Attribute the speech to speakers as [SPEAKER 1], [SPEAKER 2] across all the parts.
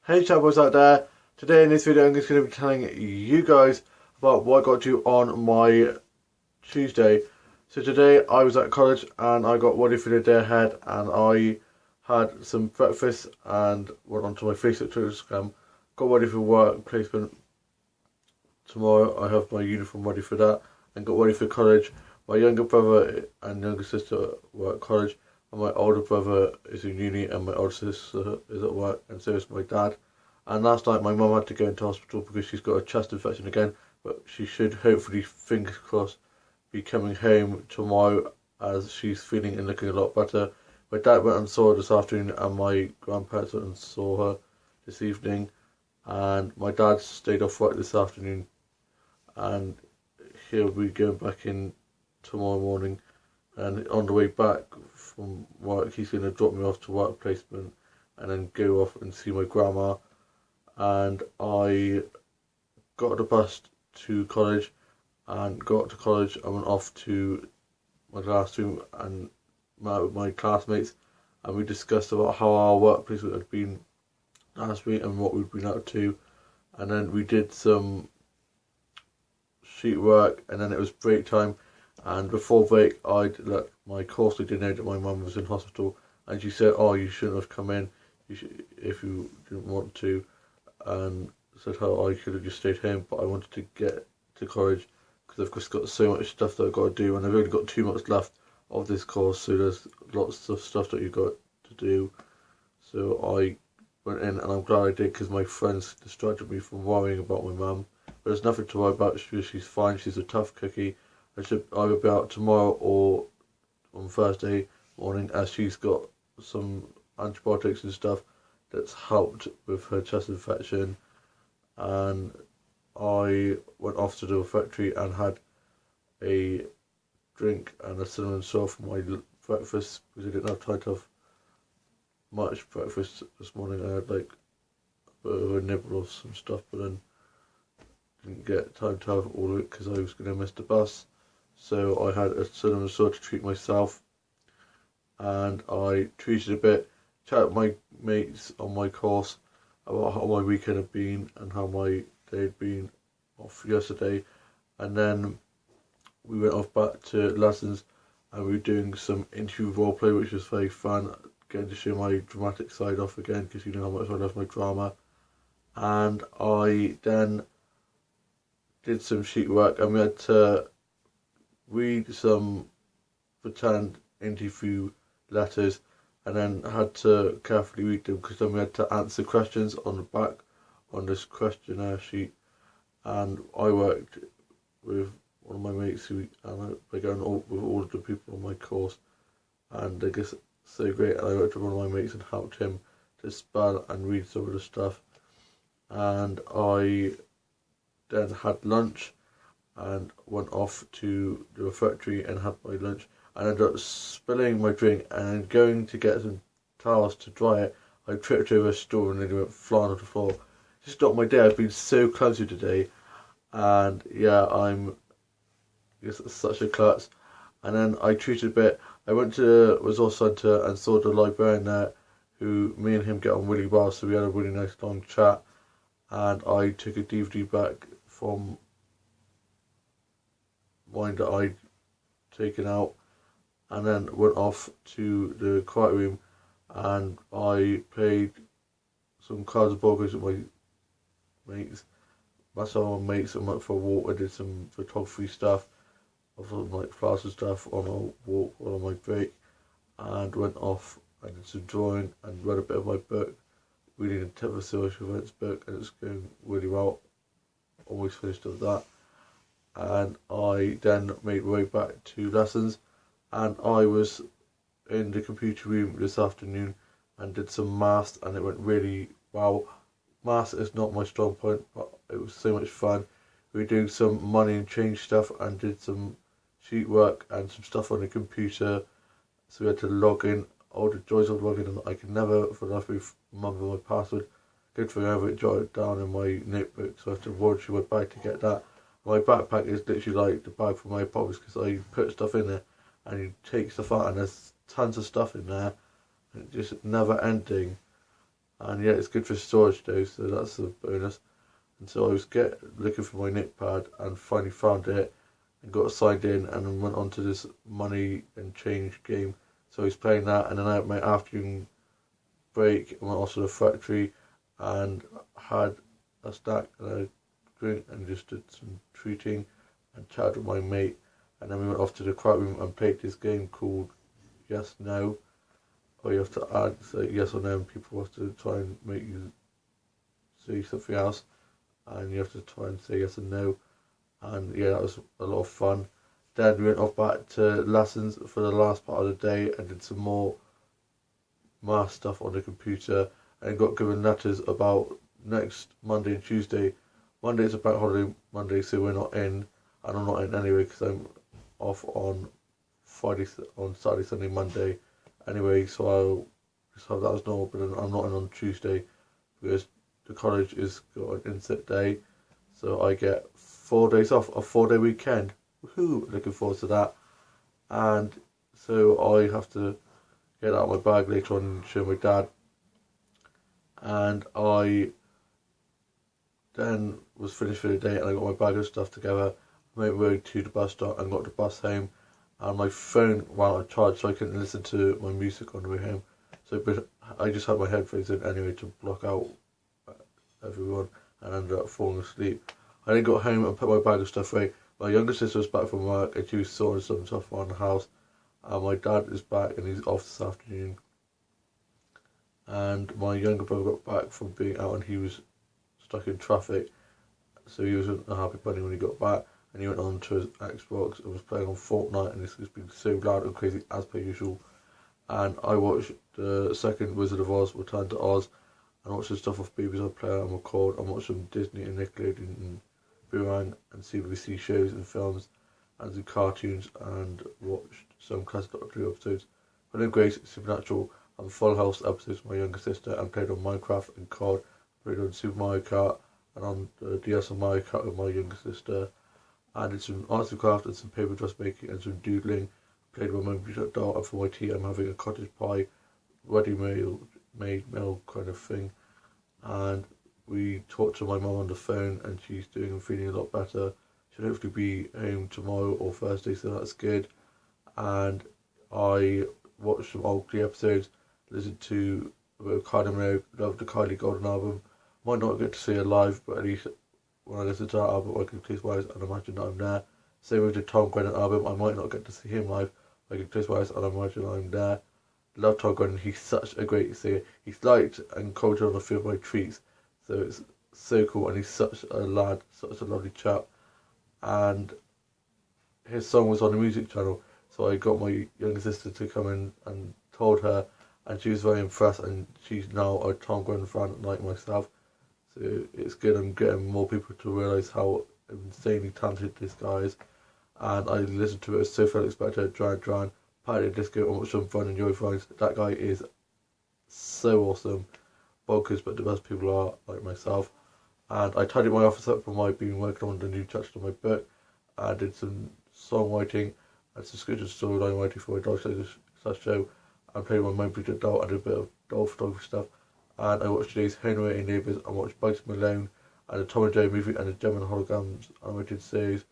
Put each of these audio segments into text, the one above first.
[SPEAKER 1] Hey chatboys out there, today in this video I'm just going to be telling you guys about what I got to on my Tuesday. So today I was at college and I got ready for the day ahead, and I had some breakfast and went onto my Facebook to Instagram, got ready for work placement. Tomorrow I have my uniform ready for that and got ready for college. My younger brother and younger sister were at college, and my older brother is in uni and my older sister is at work, and so is my dad. And last night my mum had to go into hospital because she's got a chest infection again, but she should hopefully, fingers crossed, be coming home tomorrow as she's feeling and looking a lot better. My dad went and saw her this afternoon, and my grandparents went and saw her this evening, and my dad stayed off work this afternoon, and he'll be going back in tomorrow morning. And on the way back from work he's going to drop me off to work placement and then go off and see my grandma. And I got the bus to college and got to college and went off to my classroom and met with my classmates, and we discussed about how our work placement had been last week and what we'd been up to. And then we did some sheet work, and then it was break time, and before break I'd let my course leader know that my mum was in hospital, and she said, oh, you shouldn't have come in if you didn't want to, and said how I could have just stayed home, but I wanted to get to college because I've just got so much stuff that I've got to do, and I've only got 2 months left of this course, so there's lots of stuff that you've got to do. So I went in, and I'm glad I did because my friends distracted me from worrying about my mum. But there's nothing to worry about. She's fine. She's a tough cookie. I should either be out tomorrow or on Thursday morning, as she's got some antibiotics and stuff that's helped with her chest infection. And I went off to the factory and had a drink and a cinnamon roll for my breakfast because I didn't have time to have much breakfast this morning. I had like a bit of a nibble of some stuff, but then didn't get time to have all of it because I was going to miss the bus. So I had a cinnamon roll to treat myself, and I treated a bit, chatted with my mates on my course about how my weekend had been and how my day had been off yesterday. And then we went off back to lessons, and we were doing some interview roleplay, which was very fun, getting to show my dramatic side off again because you know how much I love my drama. And I then did some sheet work, and we had to read some pretend interview letters and then had to carefully read them because then we had to answer questions on the back on this questionnaire sheet. And I worked with one of my mates and I got on with all of the people on my course, and I guess so great. And I worked with one of my mates and helped him to spell and read some of the stuff. And I then had lunch and went off to the refectory and had my lunch, and ended up spilling my drink, and going to get some towels to dry it, I tripped over a stool and then went flying off the floor. Just not my day. I've been so clumsy today, and yeah, I'm just such a klutz. And then I treated a bit. I went to the resource centre and saw the librarian there, who me and him get on really well, so we had a really nice long chat. And I took a DVD back from mine that I'd taken out, and then went off to the quiet room and I played some cards and poker with my mates. Myself and my mates, and went for a walk. I did some photography stuff of some like flowers and stuff on a walk on my break, and went off and did some drawing and read a bit of my book, reading the Tip of Social Events book, and it's going really well. Almost finished with that. And I then made my way back to lessons, and I was in the computer room this afternoon and did some maths, and it went really well. Maths is not my strong point, but it was so much fun. We were doing some money and change stuff and did some sheet work and some stuff on the computer, so we had to log in. All the joys of logging in, I can never for the life of me remember my password. Good thing I have it jotted down in my notebook, so I have to run through my bag to get that. My backpack is literally like the bag for my pockets because I put stuff in there and you take stuff out, and there's tons of stuff in there, and it's just never ending. and yeah, it's good for storage though, so that's a bonus. And so I was looking for my Nickpad and finally found it and got signed in and then went on to this money and change game. So I was playing that, and then I had my afternoon break and went off to the factory and had a snack and a drink and just did some treating and chatted with my mate. And then we went off to the quiet room and played this game called Yes No. Or you have to say yes or no, and people have to try and make you say something else, and you have to try and say yes and no. And yeah, that was a lot of fun. Then we went off back to lessons for the last part of the day and did some more math stuff on the computer and got given letters about next Monday and Tuesday. Monday is a bank holiday Monday, so we're not in, and I'm not in anyway because I'm off on Saturday, Sunday, Monday anyway, so I'll just have that as normal, but I'm not in on Tuesday because the college is got an inset day, so I get 4 days off, a 4-day weekend. Woohoo! Looking forward to that. And so I have to get out of my bag later on and show my dad. And I then was finished for the day and I got my bag of stuff together, made my way to the bus stop and got the bus home. And my phone went out of charge, so I couldn't listen to my music on the way home. So I just had my headphones in anyway to block out everyone, and ended up falling asleep. I then got home and put my bag of stuff away. My younger sister was back from work and she was sorting some stuff around the house. And my dad is back and he's off this afternoon. And my younger brother got back from being out and he was stuck in traffic. So he wasn't a happy bunny when he got back. And he went on to his Xbox and was playing on Fortnite, and this has been so loud and crazy as per usual. And I watched the second Wizard of Oz, Return to Oz, and watched some stuff off BBC Player and Record, and watched some Disney and Nickelodeon and Boomerang and CBBC shows and films and some cartoons, and watched some classic Doctor Who episodes. Will and Grace, Supernatural, and Full House episodes with my younger sister, and played on Minecraft and COD, played on Super Mario Kart, and on the DS and Mario Kart with my younger sister. I did some arts and craft and some paper dressmaking and some doodling. Played with my computer doll, and for my tea I'm having a cottage pie, ready-made meal kind of thing. And we talked to my mum on the phone and she's doing and feeling a lot better. She'll hopefully be home tomorrow or Thursday, so that's good. And I watched some old Glee episodes, listened to a bit of Kylie Minogue, loved the Kylie Golden album. Might not get to see her live, but at least when I listen to that album I can close my eyes and imagine that I'm there. Same with the Tom Grennan album, I might not get to see him live, but I can close my eyes and imagine I'm there. Love Tom Grennan, he's such a great singer. He's liked and quoted on a few of my tweets, so it's so cool, and he's such a lad, such a lovely chap. And his song was on the music channel, so I got my younger sister to come in and told her, and she was very impressed, and she's now a Tom Grennan fan like myself. So it's good. I'm getting more people to realise how insanely talented this guy is. And I listened to it as So Felix Spector, Duran Duran, Party Disco, and watched some Fun and Joy Finds. That guy is so awesome. Bonkers, but the best people are like myself. And I tidied my office up from my being working on the new chapter of my book. I did some songwriting and some scripted storyline writing for my dog slash show. And played my mind project doll and did a bit of doll photography stuff. And I watched today's Henry Neighbours and watched Bugs Malone and the Tom and Jerry movie and the Gem and Holograms animated series.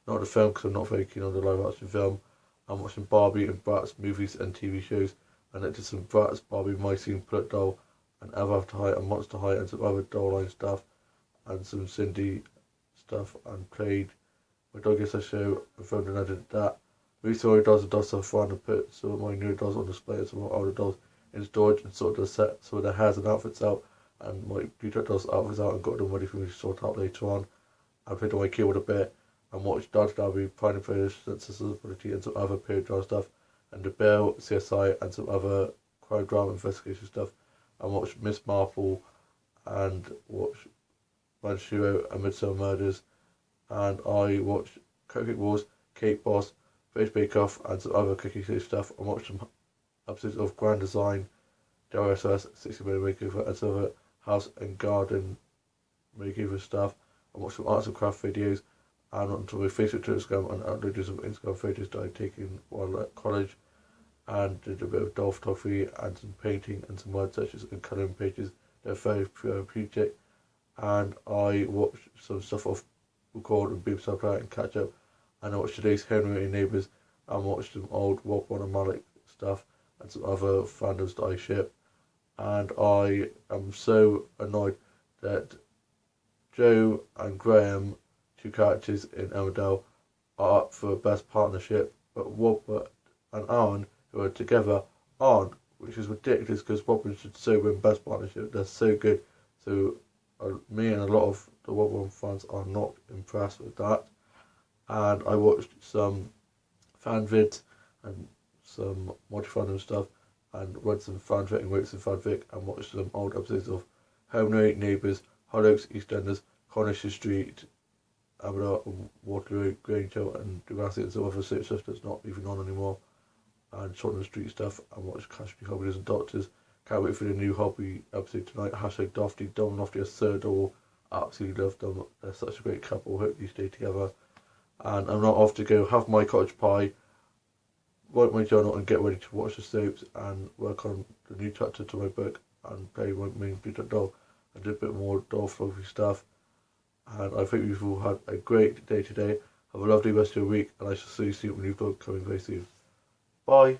[SPEAKER 1] Not the film because I'm not very keen on the live action film. I'm watching Barbie and Bratz movies and TV shows, and I did some Bratz, Barbie, My Scene, Bullet Doll, and Ever After High and Monster High and some other doll line stuff and some Cindy stuff, and played my dog gets a show and filmed and edited that. Recently my dolls and doll stuff fun and put some of my new dolls on display and some of my older dolls in storage and sorted the set some of their hairs and outfits out, and my beauty dolls outfits out and got them ready for me to sort out later on. I played on my keyboard a bit and watched Dodge Derby, Pride and Prejudice, Sensibility and some other period drama stuff, and The Bill, CSI and some other crime drama investigation stuff, and watched Miss Marple and watched Manchurian and Midsummer Murders, and I watched Cooking Wars, Cake Boss, British Bake Off and some other cooking show stuff, and watched some episodes of Grand Design, WSS, 60-minute makeover and some other house and garden makeover stuff, and watched some arts and craft videos, and onto my Facebook to Instagram and uploaded some Instagram photos that I'd taken while at college, and did a bit of doll photography and some painting and some word searches and colouring pages They're very therapeutic, and I watched some stuff off record and BBC Play and catch up. And I watched today's Henry Neighbours and watched some old Rob and Malik stuff and some other fandoms that I ship. And I am so annoyed that Joe and Graham, two characters in Emmerdale, are up for best partnership, but Robert and Aaron, who are together, aren't, which is ridiculous because Robin should so win best partnership. They're so good. So me and a lot of the Robin fans are not impressed with that. And I watched some fan vids and some multi-fandom stuff and read some fanfic and wrote some fanfic and watched some old episodes of Home Neighbours, Hollyoaks, EastEnders, Coronation Street, Aberdeen, Waterloo, Grange Hill and Degrassi and some other soap stuff that's not even on anymore, and Tottenham Street stuff, and watched Casualty Hobbies and Doctors. Can't wait for the new Hobby episode tonight. Hashtag Dofty, Dom and Lofty are so adorable. Absolutely love them. They're such a great couple. Hope you stay together. And I'm not off to go have my cottage pie, write my journal and get ready to watch the soaps and work on the new chapter to my book and play my main Peter doll and do a bit more doll fluffy stuff. And I hope you've all had a great day today. Have a lovely rest of your week, and I shall see you soon with a new vlog coming very soon. Bye.